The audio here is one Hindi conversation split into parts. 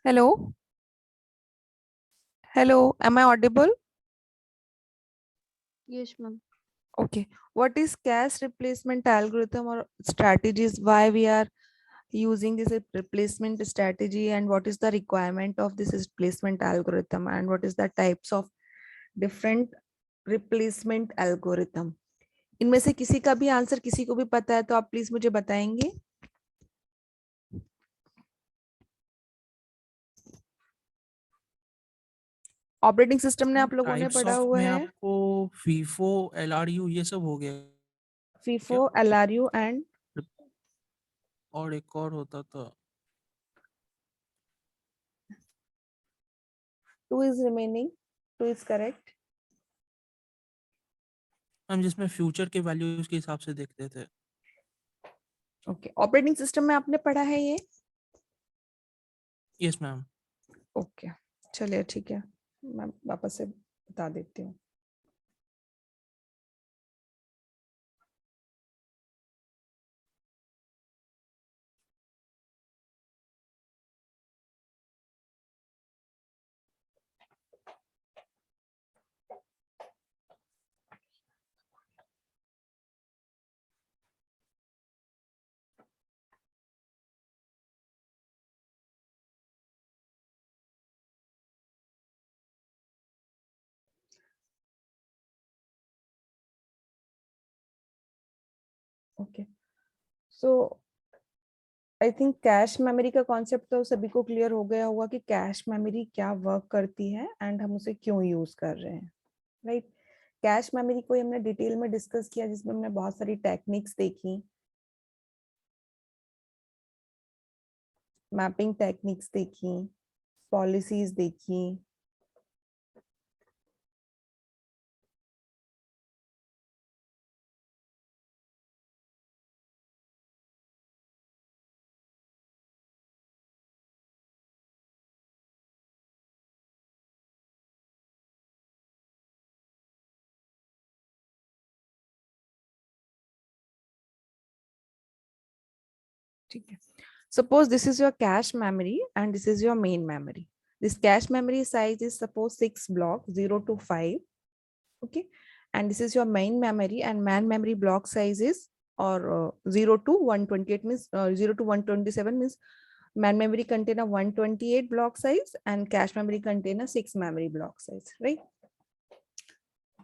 Hello, hello, am I audible? Yes, ma'am. Okay. What is cache replacement algorithm or strategies? Why we are using this replacement strategy, and what is the requirement of this replacement algorithm, and what is the types of different replacement algorithm? इनमें से किसी का भी आंसर किसी को भी पता है तो आप प्लीज मुझे बताएंगे. ऑपरेटिंग सिस्टम ने आप लोगों ने टाइप्स पढ़ा ऑफ हुआ में है. आपको फीफो एलआरयू ये सब हो गया FIFO, क्या? LRU and और एक और होता था 2 is remaining. 2 is correct. हम जिसमें फ्यूचर के वैल्यूज के हिसाब से देखते थे. ओके. ऑपरेटिंग सिस्टम में आपने पढ़ा है ये. Yes ma'am. ओके. चलिए ठीक है, मैं वापस से बता देती हूँ. Okay. So I think cache memory का कॉन्सेप्ट तो सभी को क्लियर हो गया होगा कि कैश मेमोरी क्या वर्क करती है एंड हम उसे क्यों यूज कर रहे हैं, राइट. कैश मेमोरी को हमने डिटेल में डिस्कस किया जिसमें हमने बहुत सारी टेक्निक्स देखी, मैपिंग टेक्निक्स देखी, पॉलिसीज देखी. ठीक है. Suppose this is your cache memory and this is your main memory. This cache memory size is suppose 6 blocks 0 to 5. Okay. And this is your main memory and main memory block size is or 0 to 128 means 0 to 127 means main memory contain a 128 block size and cache memory contain a 6 memory block size, right?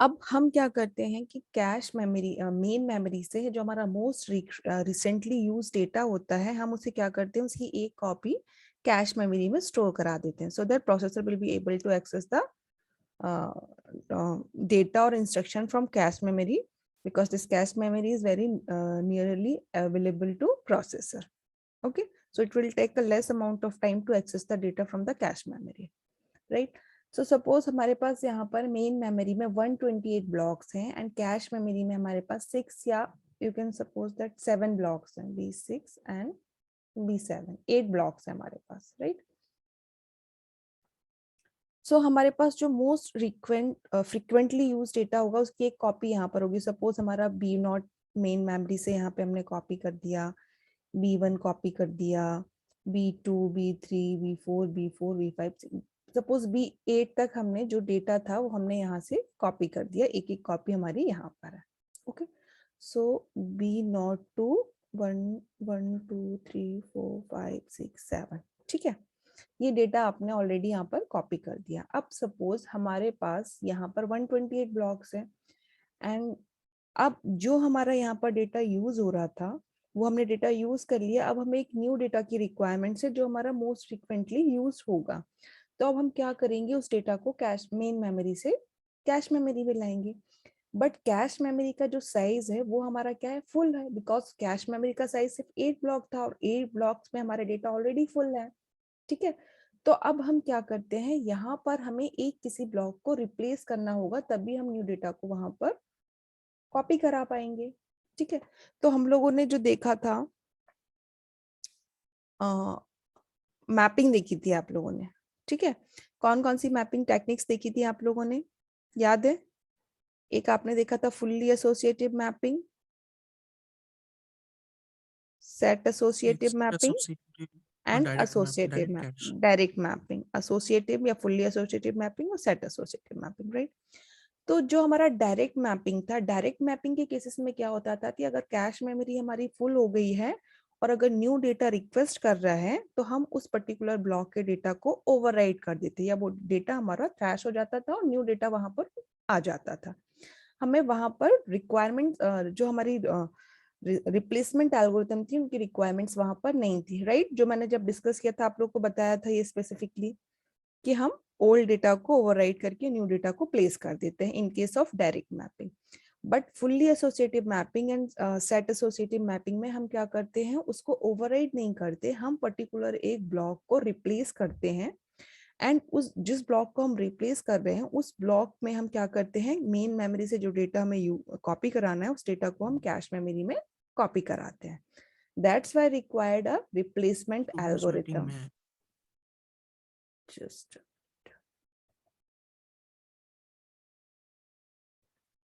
अब हम क्या करते हैं कि कैश मेमोरी मेन मेमोरी से जो हमारा मोस्ट रिसेंटली यूज डेटा होता है हम उसे क्या करते हैं उसकी एक कॉपी कैश मेमोरी में स्टोर करा देते हैं so that processor will be able to access the data or instruction from cache memory because this cache memory is very nearly available to processor. Okay, so it will take a less amount of time to access the data from the cache memory, right? So suppose हमारे पास यहाँ पर मेन मेमोरी में 128 ब्लॉक्स हैं एंड कैश मेमोरी में हमारे पास 6 या you can suppose that 7 blocks हैं, B6 एंड B7, 8 ब्लॉक्स हैं हमारे पास, राइट. सो हमारे पास जो मोस्ट फ्रिक्वेंटली यूज डेटा होगा उसकी एक कॉपी यहाँ पर होगी. सपोज हमारा B0 मेन मेमोरी से यहाँ पे हमने कॉपी कर दिया, B1 कॉपी कर दिया, B2, B3, B4, B4, B5, suppose B8 तक हमने जो डेटा था वो हमने यहाँ से कॉपी कर दिया, एक एक कॉपी हमारी यहाँ पर है. ओके, सो B0 टू 1 1 2 3 4 5 6 7, ठीक है. ये डेटा आपने ऑलरेडी यहाँ पर कॉपी कर दिया. अब सपोज हमारे पास यहाँ पर 128 ब्लॉक्स है एंड अब जो हमारा यहाँ पर डेटा यूज हो रहा था वो हमने डेटा यूज कर लिया. अब हमें एक न्यू डेटा की रिक्वायरमेंट है जो हमारा मोस्ट फ्रिक्वेंटली यूज होगा. तो अब हम क्या करेंगे, उस डेटा को कैश मेन मेमोरी से कैश मेमोरी में लाएंगे. बट कैश मेमोरी का जो साइज है वो हमारा क्या है, फुल है, बिकॉज कैश मेमोरी का साइज सिर्फ 8 ब्लॉक था और 8 ब्लॉक्स में हमारा डेटा ऑलरेडी फुल है. ठीक है, तो अब हम क्या करते हैं, यहाँ पर हमें एक किसी ब्लॉक को रिप्लेस करना होगा तभी हम न्यू डेटा को वहां पर कॉपी करा पाएंगे. ठीक है, तो हम लोगों ने जो देखा था मैपिंग देखी थी आप लोगों ने. ठीक है, कौन कौन सी मैपिंग टेक्निक्स देखी थी आप लोगों ने, याद है? एक आपने देखा था fully associative mapping, set associative mapping and direct associative cash. Mapping, direct mapping, associative या फुल्ली एसोसिएटिव मैपिंग और सेट एसोसिएटिव मैपिंग, राइट। तो जो हमारा डायरेक्ट मैपिंग था, डायरेक्ट मैपिंग के केसेस में क्या होता था कि अगर कैश मेमोरी हमारी फुल हो गई है और अगर न्यू डेटा रिक्वेस्ट कर रहा है तो हम उस पर्टिकुलर ब्लॉक के डेटा को ओवरराइड कर देते या वो डेटा हमारा क्रैश हो जाता था और न्यू डेटा वहां पर आ जाता था। हमें वहां पर रिक्वायरमेंट जो हमारी रिप्लेसमेंट एल्गोरिथम थी उनकी रिक्वायरमेंट्स वहां पर नहीं थी, राइट। जो मैंने जब डिस्कस किया था आप लोग को बताया था ये स्पेसिफिकली कि हम ओल्ड डेटा को ओवरराइड करके न्यू डेटा को प्लेस कर देते हैं in case of direct mapping. But fully associative mapping and set associative mapping में हम क्या करते हैं, उसको ओवरराइड नहीं करते, हम पर्टिकुलर एक ब्लॉक को रिप्लेस करते हैं एंड उस जिस ब्लॉक को हम रिप्लेस कर रहे हैं उस ब्लॉक में हम क्या करते हैं, मेन मेमोरी से जो डेटा हमें कॉपी कराना है उस डेटा को हम कैश मेमोरी में कॉपी कराते हैं। That's why required a replacement तो वो सेटिंग एल्गोरिथम। में है। जस्ट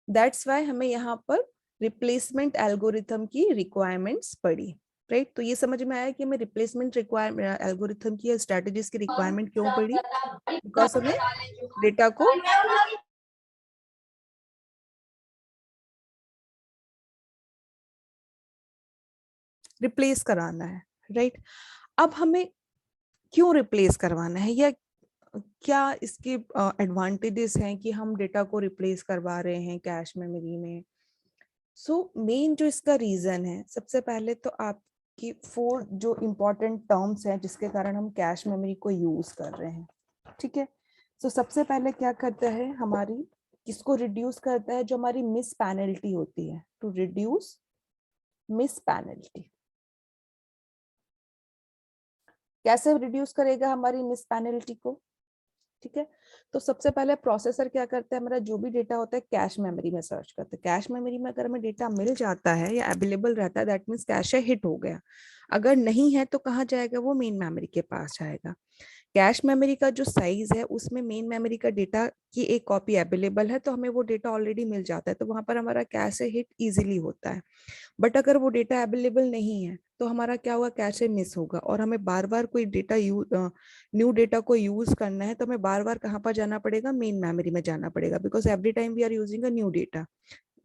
दैट्स व्हाई हमें यहाँ पर रिप्लेसमेंट एल्गोरिथम की रिक्वायरमेंट्स पड़ी, राइट। तो ये समझ में आया कि हमें रिप्लेसमेंट रिक्वायरमेंट एल्गोरिथम की स्ट्रेटजीज की रिक्वायरमेंट क्यों पड़ी, बिकॉज हमें डेटा को रिप्लेस कराना है, राइट। अब हमें क्यों रिप्लेस करवाना है या क्या इसके एडवांटेजेस हैं कि हम डेटा को रिप्लेस करवा रहे हैं कैश मेमोरी में। सो मेन जो इसका रीजन है, सबसे पहले तो आपकी 4 जो इम्पोर्टेंट टर्म्स हैं जिसके कारण हम कैश मेमोरी को यूज कर रहे हैं, ठीक है। सो सबसे पहले क्या करता है, हमारी किसको रिड्यूस करता है, जो हमारी मिस पेनल्टी होती है, टू रिड्यूस मिस पेनल्टी। कैसे रिड्यूस करेगा हमारी मिस पेनल्टी को, ठीक है। तो सबसे पहले प्रोसेसर क्या करता है, हमारा जो भी डेटा होता है कैश मेमोरी में सर्च करते हैं। कैश मेमोरी में अगर हमें डेटा मिल जाता है या अवेलेबल रहता है दैट मींस कैश हिट हो गया। अगर नहीं है तो कहाँ जाएगा, वो मेन मेमोरी के पास जाएगा। कैश मेमोरी का जो साइज है उसमें मेन मेमोरी का डेटा की एक कॉपी अवेलेबल है तो हमें वो डेटा ऑलरेडी मिल जाता है, तो वहां पर हमारा कैश हिट इजीली होता है। बट अगर वो डेटा अवेलेबल नहीं है तो हमारा क्या होगा, कैशे मिस होगा और हमें बार बार कोई डेटा न्यू डेटा को यूज करना है तो हमें बार बार कहाँ पर जाना पड़ेगा, मेन मेमोरी में जाना पड़ेगा, because every time we are using a new data,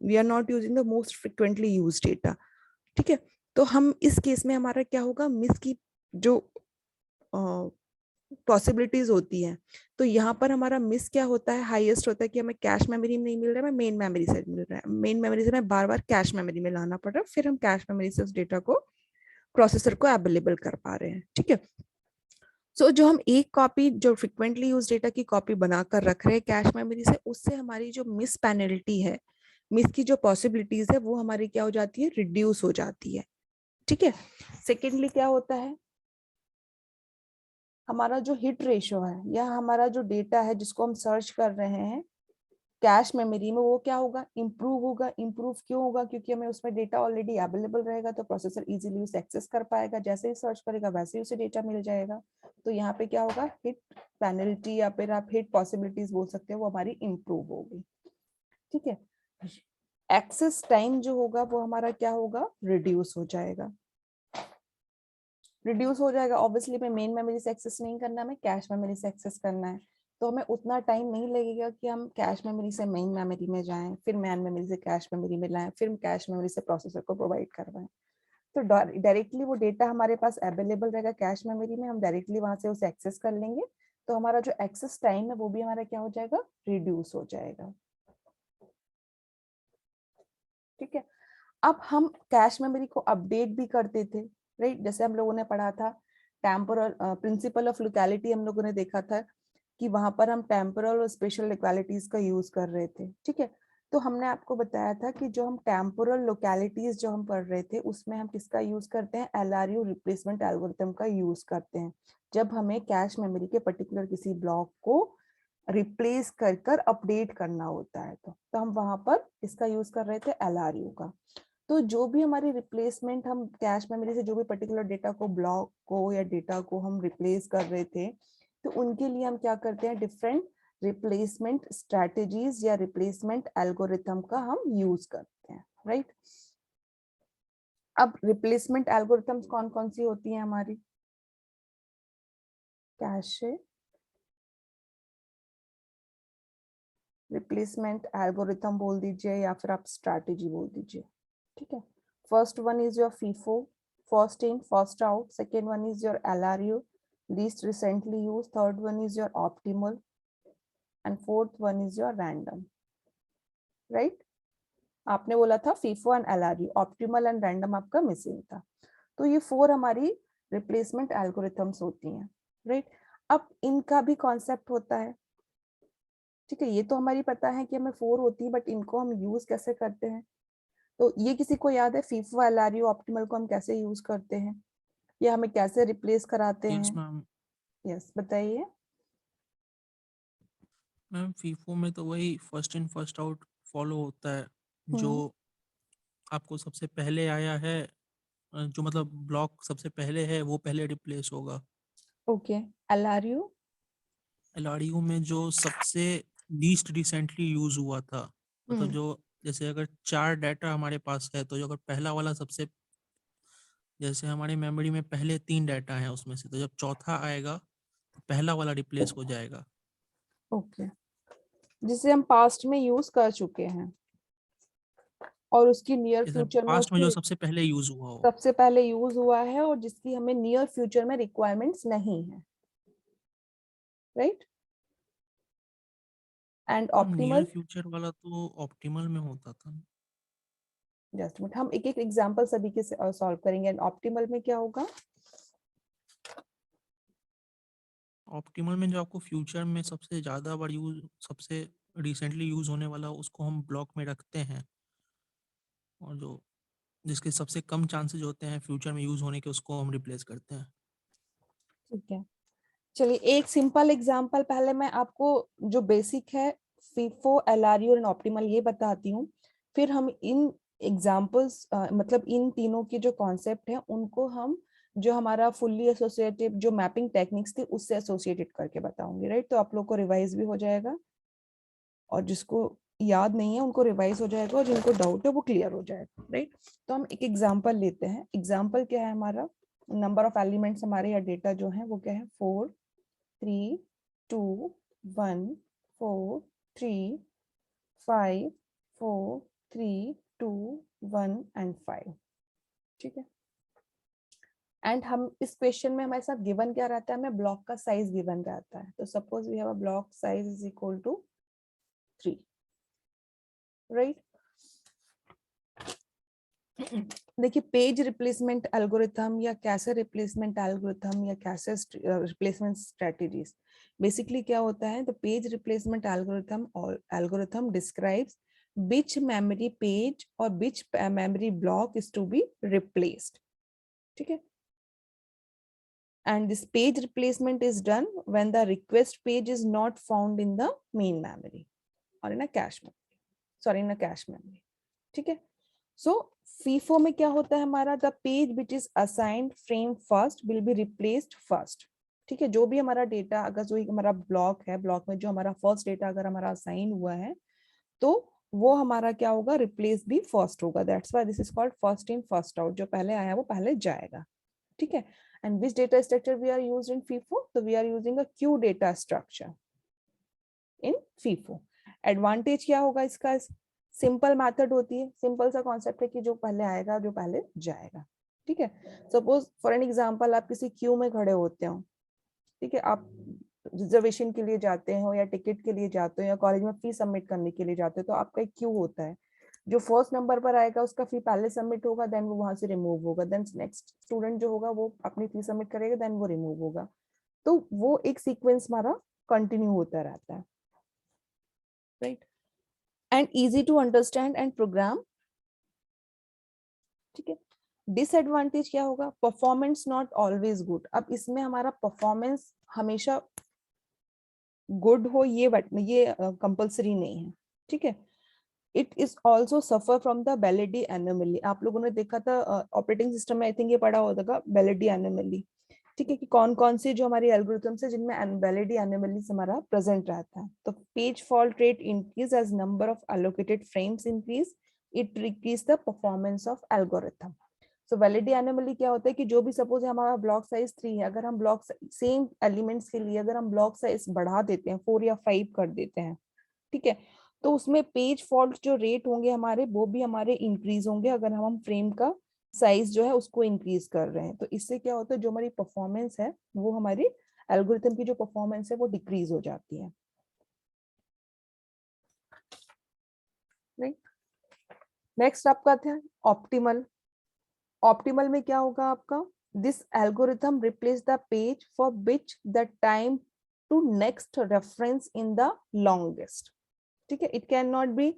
we are not using the most frequently use data, ठीक है। तो हम इस केस में हमारा क्या होगा, मिस की जो पॉसिबिलिटीज होती हैं, तो यहाँ पर हमारा मिस क्या होता है, हाईएस्ट होता है कि हमें कैश मेमोरी में नहीं मिल रहा है, हमें मेन मेमोरी से मिल रहा है, मेन मेमोरी से हमें बार बार कैश मेमोरी में लाना पड़ रहा है, फिर हम कैश मेमोरी से उस डेटा को प्रोसेसर को अवेलेबल कर पा रहे हैं, ठीक है। सो जो हम एक कॉपी जो फ्रिक्वेंटली यूज डेटा की कॉपी बनाकर रख रहे हैं कैश मेमोरी से, उससे हमारी जो मिस पेनल्टी है, मिस की जो पॉसिबिलिटीज है वो हमारी क्या हो जाती है, रिड्यूस हो जाती है, ठीक है। सेकेंडली क्या होता है, हमारा जो हिट रेशियो है या हमारा जो डेटा है जिसको हम सर्च कर रहे हैं कैश मेमोरी में, वो क्या होगा, इंप्रूव होगा। इंप्रूव क्यों होगा, क्योंकि हमें उसमें डेटा ऑलरेडी अवेलेबल रहेगा तो प्रोसेसर इजीली उसे एक्सेस कर पाएगा, जैसे ही सर्च करेगा वैसे ही उसे डेटा मिल जाएगा। तो यहाँ पे क्या होगा, हिट पेनल्टी या फिर आप हिट पॉसिबिलिटीज बोल सकते हैं, वो हमारी इंप्रूव होगी, ठीक है। एक्सेस टाइम जो होगा वो हमारा क्या होगा, रिड्यूस हो जाएगा। रिड्यूस हो जाएगा, ऑब्वियसली हमें मेन मेमोरी से एक्सेस नहीं करना, हमें कैश मेमोरी से एक्सेस करना है, तो हमें उतना टाइम नहीं लगेगा कि हम कैश मेमोरी से मेन मेमोरी में जाएं, फिर मेन मेमोरी से कैश मेमोरी में लाएं, फिर कैश मेमोरी से प्रोसेसर को प्रोवाइड करवाएं। तो डायरेक्टली वो डेटा हमारे पास अवेलेबल रहेगा कैश मेमोरी में, हम डायरेक्टली वहां से उसे एक्सेस कर लेंगे, तो हमारा जो एक्सेस टाइम है वो भी हमारा क्या हो जाएगा, रिड्यूस हो जाएगा, ठीक है। अब हम कैश मेमोरी को अपडेट भी करते थे, राइट। जैसे हम लोगों ने पढ़ा था टेम्पोरल प्रिंसिपल ऑफ लोकेलिटी, हम लोगों ने देखा था कि वहां पर हम टेम्पोरल और स्पेशल लोकेलिटीज का यूज कर रहे थे, ठीक है। तो हमने आपको बताया था कि जो हम टेम्पोरल लोकेलिटीज जो हम पढ़ रहे थे उसमें हम किसका यूज करते हैं, एलआरयू रिप्लेसमेंट एल्गोरिथम का यूज करते हैं जब हमें कैश मेमोरी के पर्टिकुलर किसी ब्लॉक को रिप्लेस कर कर अपडेट करना होता है, तो हम वहां पर इसका यूज कर रहे थे, एलआरयू का। तो जो भी हमारी रिप्लेसमेंट, हम कैश मेमोरी से जो भी पर्टिकुलर डेटा को, ब्लॉक को या डेटा को हम रिप्लेस कर रहे थे, तो उनके लिए हम क्या करते हैं, डिफरेंट रिप्लेसमेंट स्ट्रेटेजीज या रिप्लेसमेंट एल्गोरिथम का हम यूज करते हैं, राइट। अब रिप्लेसमेंट एल्गोरिथम्स कौन कौन सी होती हैं हमारी, कैशे रिप्लेसमेंट एल्गोरिथम बोल दीजिए या फिर आप स्ट्रैटेजी बोल दीजिए, ठीक है। First one is your FIFO, first in first out, second one is your LRU, least recently used, third one is your optimal, and fourth one is your random, right? आपने बोला था FIFO and LRU, optimal and random आपका मिसिंग था। तो ये 4 हमारी रिप्लेसमेंट एल्गोरिथम्स होती हैं, राइट। अब इनका भी कॉन्सेप्ट होता है, ठीक है। ये तो हमारी पता है कि हमें 4 होती है, बट इनको हम यूज कैसे करते हैं, तो ये किसी को याद है फीफो LRU ऑप्टिमल को हम कैसे यूज करते हैं, या हमें कैसे रिप्लेस कराते यस हैं? मैम। यस, बताइए। मैम फीफो में तो वही first in first out follow होता है, जो हम्म, आपको सबसे पहले आया है, जो मतलब ब्लॉक सबसे पहले है वो पहले रिप्लेस होगा। ओके। LRU? एलआरयू में जो सबसे लीस्ट रिसेंटली यूज हुआ था, मतलब हम्म, जो जैसे अगर 4 डाटा हमारे पास है तो जो अगर पहला वाला सबसे, जैसे हमारी मेमोरी में पहले 3 डाटा हैं उसमें से, तो जब चौथा आएगा तो पहला वाला रिप्लेस हो जाएगा। ओके, जिसे हम पास्ट में यूज कर चुके हैं और उसकी नियर जैसे फ्यूचर में पास्ट में जो उसकी सबसे पहले यूज हुआ हो। सबसे पहले यूज हुआ है और जिसकी हमें नियर फ्यूचर में रिक्वायरमेंट्स नहीं है, right. And near optimal? Future वाला तो ऑप्टिमल में होता था। जस्ट मिनट, हम एक एक एग्जांपल सभी के सॉल्व करेंगे। एंड ऑप्टिमल में क्या होगा? ऑप्टिमल में जो आपको फ्यूचर में सबसे ज़्यादा बार यूज, सबसे रिसेंटली यूज होने वाला उसको हम ब्लॉक में रखते हैं, और जो जिसके सबसे कम चांसेस होते हैं फ्यूचर में यूज होने के उसको हम रिप्लेस करते हैं। ठीक है, चलिए एक सिंपल एग्जांपल पहले मैं आपको जो बेसिक है फीफो LRU एंड ऑप्टिमल ये बताती हूँ, फिर हम इन एग्जांपल्स मतलब इन तीनों के जो कॉन्सेप्ट है उनको हम जो हमारा फुल्ली एसोसिएटिव जो मैपिंग टेक्निक्स थी उससे एसोसिएटेड करके बताऊंगी, राइट। तो आप लोग को रिवाइज भी हो जाएगा और जिसको याद नहीं है उनको रिवाइज हो जाएगा और जिनको डाउट है वो क्लियर हो जाएगा, राइट। तो हम एक एग्जांपल लेते हैं। एग्जांपल क्या है हमारा? नंबर ऑफ एलिमेंट्स हमारे या डेटा जो है वो क्या है? 4 3 2 1 4 3 5 4 3 2 1 एंड 5, ठीक है। एंड हम इस क्वेश्चन में हमारे साथ गिवन क्या रहता है? हमें ब्लॉक का साइज गिवन रहता है। तो suppose we have a block size is equal to 3, right. देखिए पेज रिप्लेसमेंट एल्गोरिथम या कैसे रिप्लेसमेंट एल्गोरिथम या कैसे रिप्लेसमेंट स्ट्रेटजीज, बेसिकली क्या होता है? The page replacement algorithm describes which memory page or which memory block is to be replaced, ठीक है। And this page replacement is done when the request page is not found in the main memory or in a cache memory, sorry in a cache memory, ठीक है। सो FIFO में क्या होता है हमारा? The page which is assigned frame first will be replaced first, ठीक है। जो भी हमारा डेटा, अगर जो हमारा ब्लॉक है, ब्लॉक में जो हमारा फर्स्ट डेटा अगर हमारा असाइन हुआ है तो वो हमारा क्या होगा? रिप्लेस भी फर्स्ट होगा। That's why this is called first in first out. जो पहले आया वो पहले जाएगा, ठीक है। And which data structure we are used in FIFO? तो we are using a queue data structure in FIFO। Advantage क्या होगा इसका? सिंपल मेथड होती है, सिंपल सा कॉन्सेप्ट है कि जो पहले आएगा जो पहले जाएगा, ठीक है। सपोज फॉर एन एग्जांपल आप किसी क्यू में खड़े होते हो, ठीक है। आप रिजर्वेशन के लिए जाते हो या टिकट के लिए जाते हो या कॉलेज में फी सबमिट करने के लिए जाते हो, तो आपका एक क्यू होता है। जो फर्स्ट नंबर पर आएगा उसका फी पहले सबमिट होगा, देन वो वहां से रिमूव होगा, देन नेक्स्ट स्टूडेंट जो होगा वो अपनी फी सबमिट करेगा, देन वो रिमूव होगा। तो वो एक सीक्वेंस हमारा कंटिन्यू होता रहता है, right. And easy to understand and program, ठीक है। डिसएडवांटेज क्या होगा? Performance not always good. अब इसमें हमारा परफॉर्मेंस हमेशा गुड हो ये कंपलसरी नहीं है, ठीक है। It is also suffer from the Belady anomaly. आप लोगों ने देखा था ऑपरेटिंग सिस्टम में, आई थिंक ये पढ़ा होगा बेलेडी एनोमली, ठीक है, कि कौन कौन सी जो हमारी एल्गोरिथम्स है जिनमें बेलेडी एनोमलीज हमारा प्रेजेंट रहता है। तो page fault rate increase as number of allocated frames increase, it decrease the performance of algorithm. So Belady anomaly क्या होता है कि जो भी सपोज हमारा ब्लॉक साइज 3 है, अगर हम ब्लॉक सेम एलिमेंट्स के लिए अगर हम ब्लॉक साइज बढ़ा देते हैं 4 या 5 कर देते हैं, ठीक है, तो उसमें पेज फॉल्ट जो रेट होंगे हमारे वो भी हमारे इंक्रीज होंगे अगर हम फ्रेम का साइज जो है उसको इंक्रीज कर रहे हैं। तो इससे क्या होता है, जो हमारी परफॉर्मेंस है वो हमारी एल्गोरिथम की जो परफॉर्मेंस है वो डिक्रीज हो जाती है। नेक्स्ट आपका है ऑप्टिमल। ऑप्टिमल में क्या होगा आपका, this algorithm replace the page for which the time to next reference in the longest. ठीक है, it can not be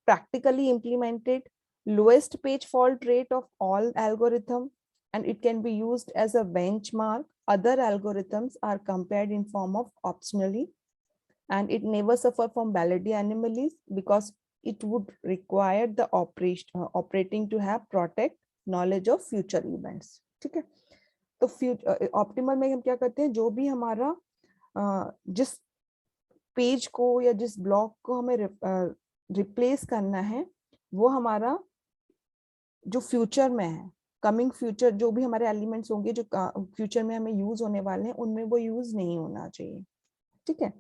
practically implemented, lowest page fault rate of all algorithm, and it can be used as a benchmark. Other algorithms are compared in form of optionally, and it never suffer from validity anomalies because it would require the operating to have protect knowledge of future events. ठीक है, तो ऑप्टिमल में हम क्या करते हैं, जो भी हमारा जिस पेज को या जिस ब्लॉक को हमें रिप्लेस करना है वो हमारा जो फ्यूचर में है, कमिंग फ्यूचर जो भी हमारे एलिमेंट्स होंगे जो फ्यूचर में हमें यूज होने वाले हैं उनमें वो यूज नहीं होना चाहिए। ठीक है,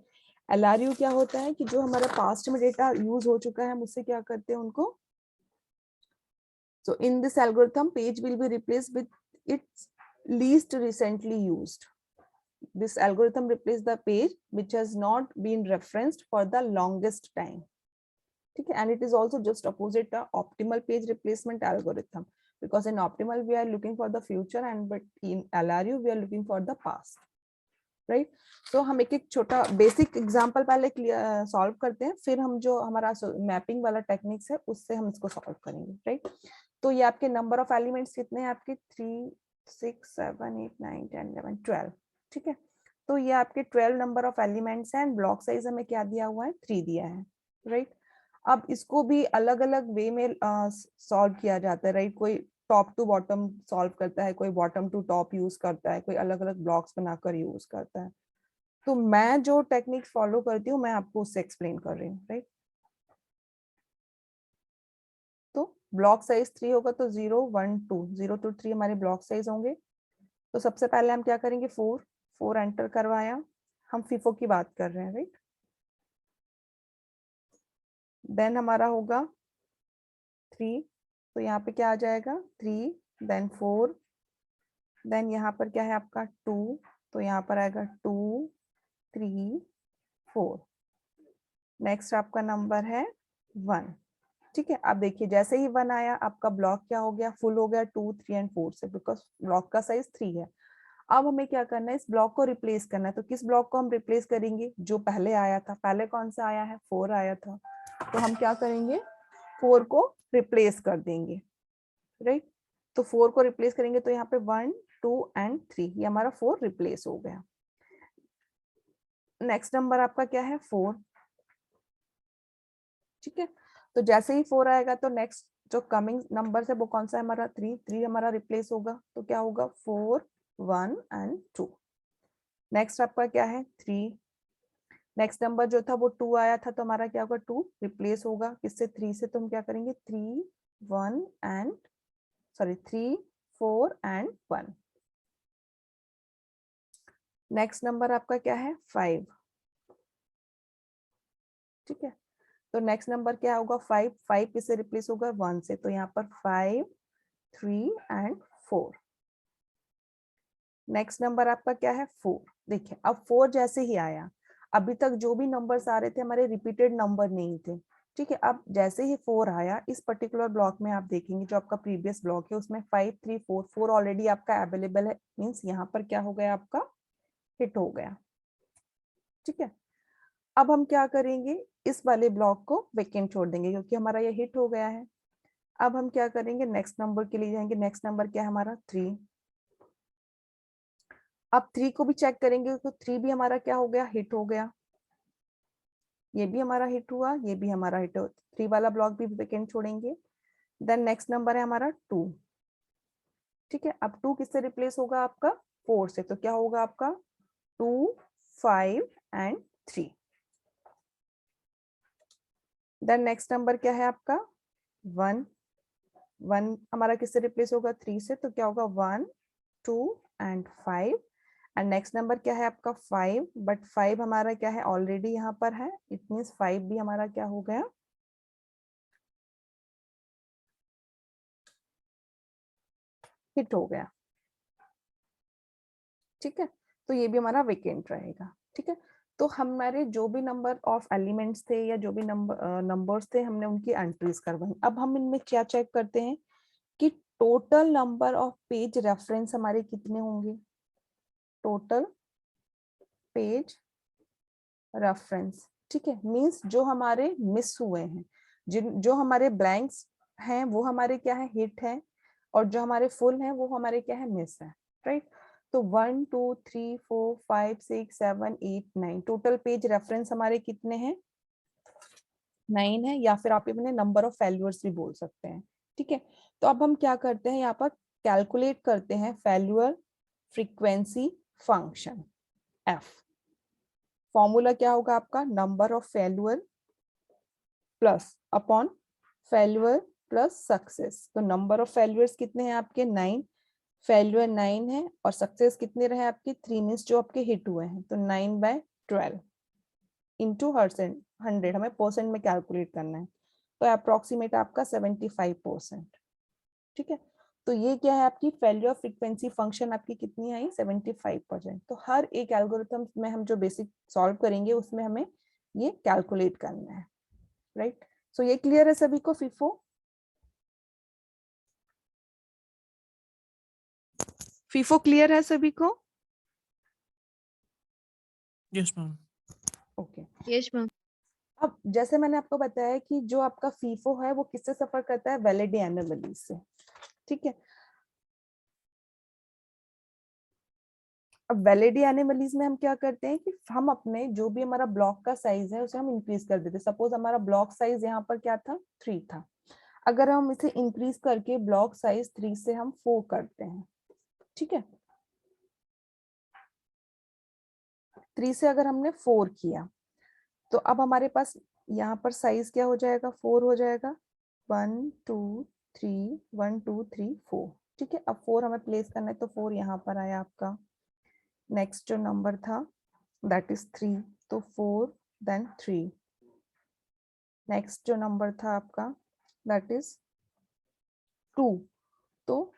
LRU क्या होता है कि जो हमारा पास्ट में डेटा यूज हो चुका है हम उससे क्या करते हैं उनको, so in this algorithm page will be replaced with its least recently used. This algorithm replaces the page which has not been referenced for the longest time. Okay, and it is also just opposite the optimal page replacement algorithm, because in optimal we are looking for the future and but in LRU we are looking for the past, right? So हम एक एक छोटा बेसिक एग्जांपल पहले सॉल्व करते हैं, फिर हम जो हमारा मैपिंग वाला टेक्निक्स है उससे हम इसको सॉल्व करेंगे, राइट? तो ये आपके नंबर ऑफ एलिमेंट्स कितने हैं आपके 3 6 7 8 9 10 11 12। ठीक है, तो ये आपके 12 नंबर ऑफ एलिमेंट्स हैं, ब्लॉक साइज हमें क्या दिया हुआ है 3 दिया है, राइट? अब इसको भी अलग अलग वे में सॉल्व किया जाता है, राइट? कोई टॉप टू बॉटम सॉल्व करता है, कोई बॉटम टू टॉप यूज करता है, कोई अलग अलग ब्लॉक्स बनाकर यूज करता है। तो मैं जो टेक्निक फॉलो करती हूँ मैं आपको उससे एक्सप्लेन कर रही हूँ, राइट? तो ब्लॉक साइज 3 होगा तो 0 1 2 0 to 3 हमारे ब्लॉक साइज होंगे। तो सबसे पहले हम क्या करेंगे, 4 एंटर करवाया, हम फीफो की बात कर रहे हैं, राइट? देन हमारा होगा 3, तो यहाँ पे क्या आ जाएगा 3, देन 4, देन यहाँ पर क्या है आपका 2, तो यहाँ पर आएगा 2 3 4, नेक्स्ट आपका नंबर है 1। ठीक है, अब देखिए जैसे ही 1 आया आपका ब्लॉक क्या हो गया, फुल हो गया 2 3 एंड 4 से, बिकॉज ब्लॉक का साइज 3 है। अब हमें क्या करना है, इस ब्लॉक को रिप्लेस करना है। तो किस ब्लॉक को हम रिप्लेस करेंगे, जो पहले आया था, पहले कौन सा आया है 4 आया था, तो हम क्या करेंगे 4 को रिप्लेस कर देंगे, राइट? तो 4 को रिप्लेस करेंगे तो यहाँ पे 1 2 एंड 3 ये हमारा 4 रिप्लेस हो गया। नेक्स्ट नंबर आपका क्या है 4। ठीक है, तो जैसे ही 4 आएगा तो नेक्स्ट जो कमिंग नंबर है वो कौन सा है हमारा 3 हमारा रिप्लेस होगा, तो क्या होगा 4 1 एंड 2। नेक्स्ट आपका क्या है 3, नेक्स्ट नंबर जो था वो 2 आया था तो हमारा क्या होगा 2 रिप्लेस होगा किससे 3 से, तो हम क्या करेंगे 3 1 एंड 3 4 एंड 1। नेक्स्ट नंबर आपका क्या है 5। ठीक है, तो नेक्स्ट नंबर क्या होगा 5 किससे रिप्लेस होगा 1 से, तो यहाँ पर 5 3 एंड 4। नेक्स्ट नंबर आपका क्या है 4। देखिए अब 4 जैसे ही आया, अभी तक जो भी नंबर्स आ रहे थे हमारे रिपीटेड नंबर नहीं थे। ठीक है, अब जैसे ही 4 आया इस पर्टिकुलर ब्लॉक में आप देखेंगे जो आपका प्रीवियस ब्लॉक है उसमें 5 3 4 ऑलरेडी आपका अवेलेबल है, मीन्स यहाँ पर क्या हो गया आपका हिट हो गया। ठीक है, अब हम क्या करेंगे, इस वाले ब्लॉक को वेकेंट छोड़ देंगे क्योंकि हमारा ये हिट हो गया है। अब हम क्या करेंगे नेक्स्ट नंबर के लिए जाएंगे, नेक्स्ट नंबर क्या है हमारा 3। अब 3 को भी चेक करेंगे तो 3 भी हमारा क्या हो गया हिट हो गया, ये भी हमारा हिट हुआ, ये भी हमारा हिट हो, 3 वाला ब्लॉक भी वेकेंट छोड़ेंगे। देन नेक्स्ट नंबर है हमारा 2। ठीक है, अब 2 किससे रिप्लेस होगा आपका 4 से, तो क्या होगा आपका 2 5 एंड 3। देन नेक्स्ट नंबर क्या है आपका 1। 1 हमारा किससे रिप्लेस होगा, 3 से, तो क्या होगा 1 2 एंड 5 एंड नेक्स्ट नंबर क्या है आपका 5, बट 5 हमारा क्या है ऑलरेडी यहाँ पर है, इट मीन्स 5 भी हमारा क्या हो गया, हिट हो गया। ठीक है, तो ये भी हमारा वेकेंट रहेगा। ठीक है, तो हमारे जो भी नंबर ऑफ एलिमेंट्स थे या जो भी नंबर्स थे हमने उनकी एंट्रीज करवाई। अब हम इनमें क्या चेक करते हैं कि total number of page reference हमारे कितने होंगे, टोटल पेज रेफरेंस। ठीक है, मींस जो हमारे मिस हुए हैं, जो हमारे ब्लैंक्स हैं वो हमारे क्या है, हिट है, और जो हमारे फुल हैं वो हमारे क्या है, मिस है। राइट, तो 1 2 3 4 5 6 7 8 9 टोटल पेज रेफरेंस हमारे कितने हैं, 9 है, या फिर आप इन्हें नंबर ऑफ फेल्यूअर्स भी बोल सकते हैं। ठीक है, तो अब हम क्या करते हैं, यहाँ पर कैलकुलेट करते हैं failure frequency function F. Formula क्या होगा आपका, number of failure plus upon failure plus success. तो नंबर ऑफ फेल्यूअर्स कितने हैं आपके, 9, फेल्यूअर 9 है, और सक्सेस कितने रहे आपके 3, मींस जो आपके हिट हुए हैं, तो 9/12 इंटू 100, हमें परसेंट में कैलकुलेट करना है, तो अप्रोक्सीमेट आपका 75%। ठीक है, तो ये क्या है आपकी फेल्यूर फ्रीक्वेंसी फंक्शन आपकी कितनी आई, 75%। तो हर एक एल्गोरिथम में हम जो बेसिक सॉल्व करेंगे उसमें हमें ये कैलकुलेट करना है। राइट, सो ये क्लियर है सभी को, फीफो फीफो क्लियर है सभी को? Yes ma'am. Okay, yes ma'am. अब जैसे मैंने आपको बताया कि जो आपका फीफो है वो किससे सफर करता है, वैलिडी एनोमली से। ठीक है, अब वैलिडी एनोमलीज में हम क्या करते हैं कि हम अपने जो भी हमारा ब्लॉक का साइज है उसे हम इंक्रीज कर देते हैं। सपोज हमारा ब्लॉक साइज यहाँ पर क्या था, 3 था, अगर हम इसे इंक्रीज करके ब्लॉक साइज 3 से हम 4 करते हैं। ठीक है, 3 से अगर हमने 4 किया तो अब हमारे पास यहाँ पर साइज क्या हो जाएगा, 4 हो जाएगा, 1 2 3 1 2 3 4। ठीक है, अब 4 हमें प्लेस करना है, तो 4 यहाँ पर आया आपका। नेक्स्ट जो नंबर था दैट इज 3, तो 4 देन 3। नेक्स्ट जो नंबर था आपका दैट इज 2, तो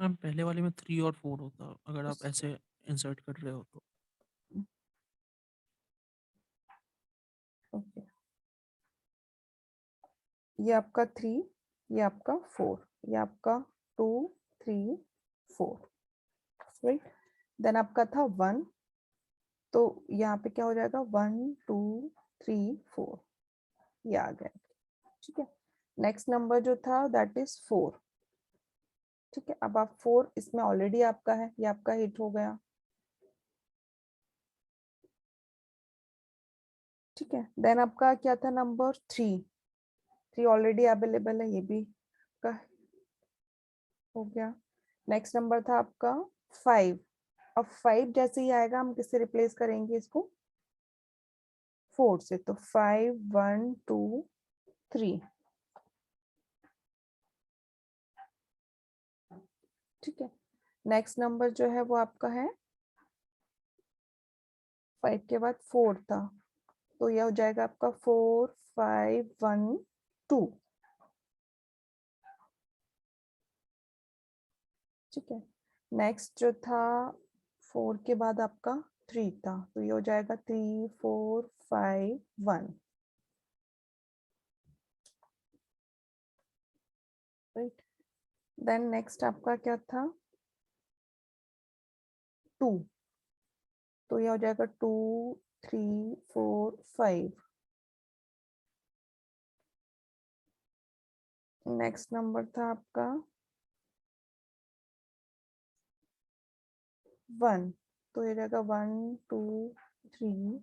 मैम पहले वाले में 3 और 4 होता, अगर आप ऐसे इंसर्ट कर रहे हो तो। ओके, ये आपका 3, ये आपका 4, ये आपका 2 3 4। राइट, देन आपका था 1, तो यहाँ पे क्या हो जाएगा 1 2 3 4, ये आ गया। ठीक है, नेक्स्ट नंबर जो था दैट इज 4। ठीक है, अब आप 4 इसमें ऑलरेडी आपका है, ये आपका हिट हो गया। ठीक है, देन आपका क्या था नंबर 3, 3 ऑलरेडी अवेलेबल है, ये भी का हो गया। नेक्स्ट नंबर था आपका 5, अब 5 जैसे ही आएगा हम किससे रिप्लेस करेंगे इसको, 4 से, तो 5 1 2 3। ठीक है, नेक्स्ट नंबर जो है वो आपका है 5 के बाद 4 था, तो यह हो जाएगा आपका 4 5 1 2। ठीक है, नेक्स्ट जो था 4 के बाद आपका 3 था, तो ये हो जाएगा 3 4 5 1। राइट, देन नेक्स्ट आपका क्या था 2, तो ये हो जाएगा 2 3 4 5। नेक्स्ट नंबर था आपका 1, तो ये रहेगा 1 2 3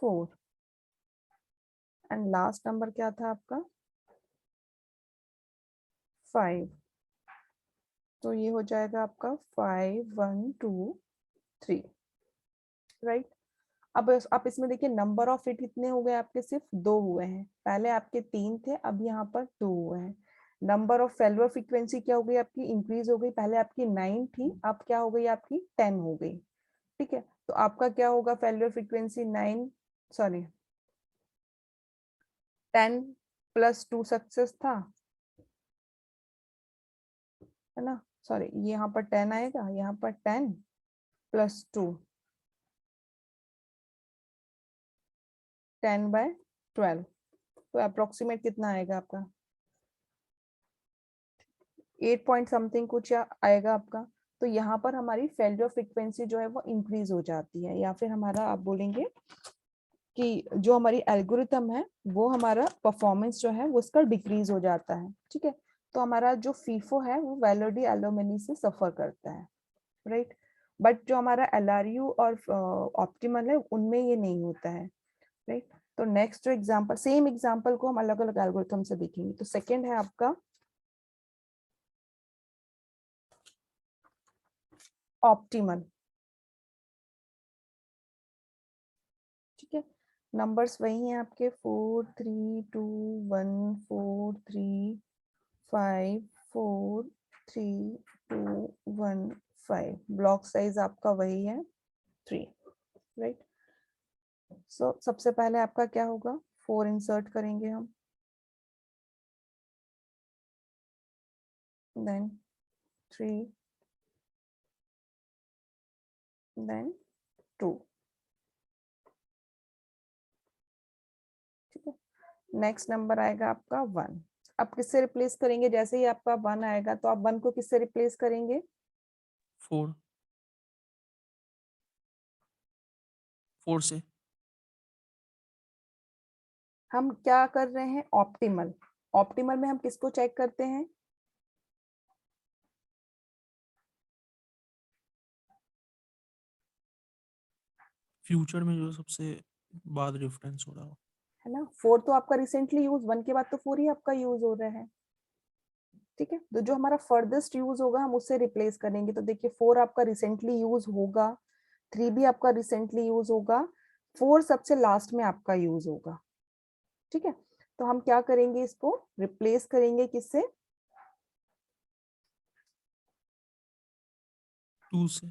4। एंड लास्ट नंबर क्या था आपका 5, तो ये हो जाएगा आपका 5 1 2 3। राइट, अब आप इसमें देखिए नंबर ऑफ हिट कितने हो गए आपके, सिर्फ 2 हुए हैं, पहले आपके 3 थे, अब यहाँ पर 2 हुए हैं। नंबर ऑफ फेल्यूर फ्रीक्वेंसी क्या हो गई आपकी, इंक्रीज हो गई, पहले आपकी 9 थी, अब क्या हो गई आपकी 10 हो गई। ठीक है, तो आपका क्या होगा failure frequency 9 sorry 10 plus 2 success था, है ना, सॉरी यहाँ पर 10 आएगा, यहाँ पर 10 प्लस 2 10/12, तो अप्रोक्सीमेट कितना आएगा आपका 8 पॉइंट समथिंग कुछ आएगा आपका। तो यहाँ पर हमारी फेल्यूर फ्रीक्वेंसी जो है वो इंक्रीज हो जाती है, या फिर हमारा आप बोलेंगे कि जो हमारी एल्गोरिथम है वो हमारा परफॉर्मेंस जो है वो उसका डिक्रीज हो जाता है। ठीक है, तो हमारा जो फीफो है वो वैलिडी एलोमिनी से सफर करता है, राइट। बट जो हमारा एलआरयू और ऑप्टिमल है उनमें ये नहीं होता है, राइट। तो नेक्स्ट जो एग्जांपल, सेम एग्जांपल को हम अलग अलग एल्गोरिथम से देखेंगे। तो सेकंड है आपका ऑप्टिमल। ठीक है, नंबर्स वही हैं आपके 4 3 2 1 4 3 5 4 3 2 1 5, ब्लॉक साइज आपका वही है 3, राइट। सो सबसे पहले आपका क्या होगा, 4 इंसर्ट करेंगे हम, देन 3, देन 2। ठीक है, नेक्स्ट नंबर आएगा आपका 1। आप किससे रिप्लेस करेंगे, जैसे ही आपका 1 आएगा तो आप 1 को किससे रिप्लेस करेंगे, 4 4 से। हम क्या कर रहे हैं ऑप्टिमल, ऑप्टिमल में हम किसको चेक करते हैं, फ्यूचर में जो सबसे बाद डिफरेंस हो रहा हो। है ना। 4 तो आपका रिसेंटली यूज, 1 के बाद तो 4 ही आपका यूज हो रहा है। ठीक है, तो जो हमारा फर्देस्ट यूज होगा हम उससे रिप्लेस करेंगे। तो देखिए 4 आपका रिसेंटली यूज होगा, 3 भी आपका रिसेंटली यूज होगा, 4 सबसे लास्ट में आपका यूज होगा। ठीक है, तो हम क्या करेंगे, इसको रिप्लेस करेंगे किससे, 2 से।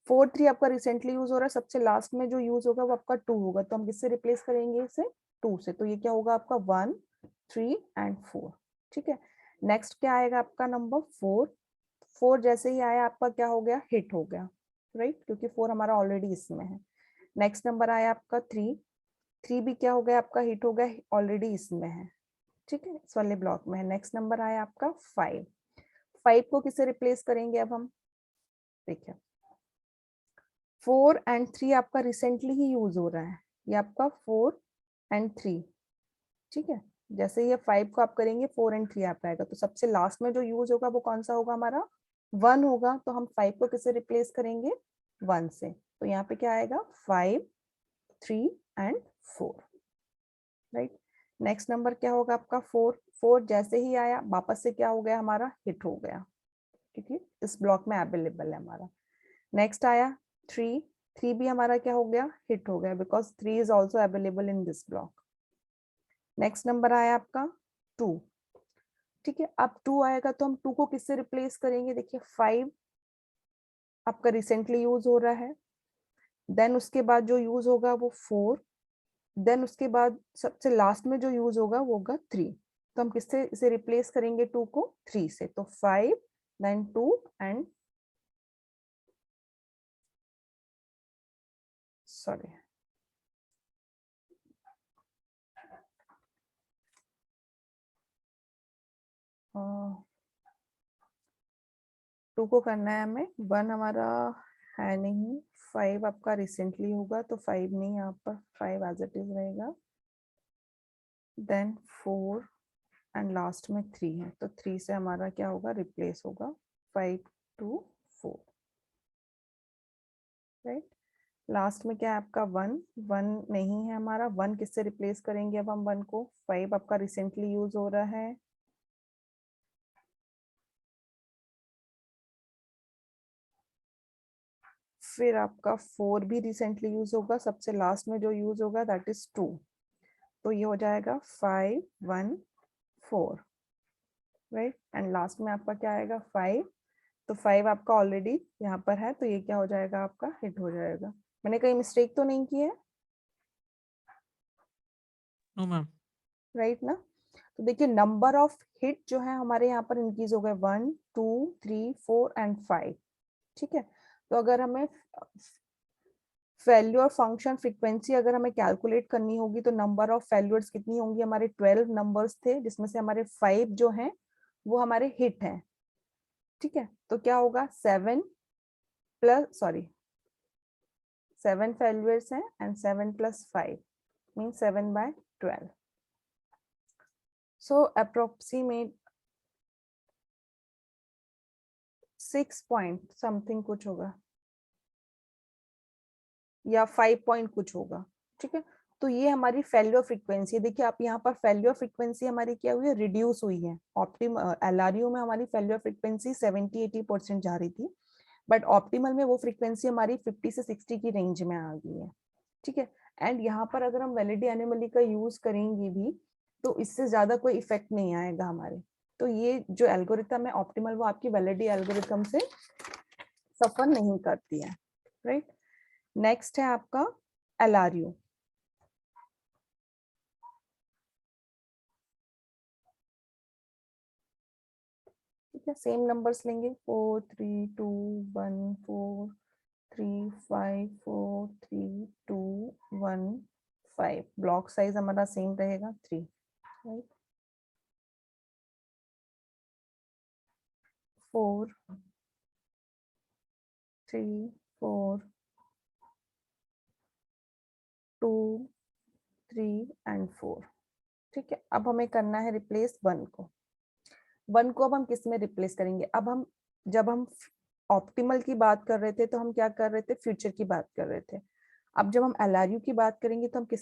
4 3 आपका रिसेंटली यूज हो रहा है, सबसे लास्ट में जो यूज होगा वो आपका 2 होगा, तो हम किससे रिप्लेस करेंगे इसे, 2 से। तो ये क्या होगा आपका 1 3 एंड 4। ठीक है, नेक्स्ट क्या आएगा आपका नंबर 4। 4 जैसे ही आया आपका क्या हो गया, हिट हो गया, राइट, क्योंकि 4 हमारा ऑलरेडी इसमें है। नेक्स्ट नंबर आया आपका 3। 3 भी क्या हो गया आपका, हिट हो गया, ऑलरेडी इसमें है। ठीक है, इस वाले ब्लॉक में है। नेक्स्ट नंबर आया आपका 5। 5 को किससे रिप्लेस करेंगे अब हम, देखिए 4 एंड 3 आपका रिसेंटली ही यूज हो रहा है, ये आपका 4 एंड 3। ठीक है, जैसे ये 5 को आप करेंगे 4 एंड 3 आप आएगा, तो सबसे लास्ट में जो यूज होगा वो कौन सा होगा हमारा, 1 होगा। तो हम 5 को किससे रिप्लेस करेंगे, 1 से। तो यहाँ पे क्या आएगा 5 3 एंड 4, राइट। नेक्स्ट नंबर क्या होगा आपका 4। 4 जैसे ही आया वापस से क्या हो गया हमारा, हिट हो गया, क्योंकि इस ब्लॉक में अवेलेबल है हमारा। नेक्स्ट आया 3। 3 भी हमारा क्या हो गया, हिट हो गया, because 3 is also available in this block. Next number आया आपका 2। ठीक है, अब 2 आएगा तो हम 2 को किससे रिप्लेस करेंगे, देखिए 5 आपका रिसेंटली यूज हो रहा है, देन उसके बाद जो यूज होगा वो 4, देन उसके बाद सबसे लास्ट में जो यूज होगा वो होगा 3। तो हम किससे इसे रिप्लेस करेंगे 2 को, 3 से। तो 5 देन 2 एंड सॉरी 2 को करना है हमें, 1 हमारा है नहीं, 5 आपका रिसेंटली होगा तो 5 नहीं, यहाँ पर 5 एज इट इज रहेगा, देन 4 एंड लास्ट में 3 है, तो 3 से हमारा क्या होगा, रिप्लेस होगा 5 2 4, राइट। लास्ट में क्या है आपका 1। 1 नहीं है हमारा, 1 किससे रिप्लेस करेंगे अब हम 1 को, 5 आपका रिसेंटली यूज हो रहा है, फिर आपका 4 भी रिसेंटली यूज होगा, सबसे लास्ट में जो यूज होगा दैट इज 2, तो ये हो जाएगा 5 1 4, राइट, एंड लास्ट में आपका क्या आएगा 5, तो 5 आपका ऑलरेडी यहाँ पर है, तो ये क्या हो जाएगा आपका हिट हो जाएगा। मैंने कहीं मिस्टेक तो नहीं की है, नो मैम। राइट ना। तो देखिए नंबर ऑफ हिट जो है हमारे यहाँ पर इंक्रीज हो गए 1 2 3 4 एंड 5, ठीक है। तो अगर हमें फेल्यूर फंक्शन फ्रीक्वेंसी अगर हमें कैलकुलेट करनी होगी तो नंबर ऑफ फेल्यूर्स कितनी होंगी, हमारे 12 नंबर्स थे जिसमें से हमारे 5 जो हैं वो हमारे हिट हैं, ठीक है। तो क्या होगा 7 फेल्यूर्स हैं and 7 + 5 mean 7/12, so approximate 6 point something कुछ होगा या 5 पॉइंट कुछ होगा, ठीक है। तो ये हमारी फेल्योर फ्रीक्वेंसी है। देखिए आप यहाँ पर फेल्योर फ्रीक्वेंसी हमारी क्या हुई है, रिड्यूस हुई है। एलआरयू में हमारी फेल्योर फ्रीक्वेंसी 70-80% जा रही थी, बट ऑप्टिमल में वो फ्रीक्वेंसी हमारी 50 से 60 की रेंज में आ गई है, ठीक है। एंड यहाँ पर अगर हम वैलिडी एनोमली का यूज करेंगे भी तो इससे ज्यादा कोई इफेक्ट नहीं आएगा हमारे। तो ये जो एल्गोरिथम है ऑप्टिमल वो आपकी वैलिडी एल्गोरिथम से सफर नहीं करती है, राइट। नेक्स्ट है आपका एलआरयू। ठीक है, सेम नंबर्स लेंगे 4 3 2 1 4 3 5 4 3 2 1 5, ब्लॉक साइज हमारा सेम रहेगा 3, राइट। 4 3 4 2 3 एंड 4, ठीक है। अब हमें करना है रिप्लेस 1 को। 1 को अब हम किस में रिप्लेस करेंगे, अब हम जब हम ऑप्टिमल की बात कर रहे थे तो हम क्या कर रहे थे, फ्यूचर की बात कर रहे थे। अब जब हम एलआरयू की बात करेंगे तो हम किसकी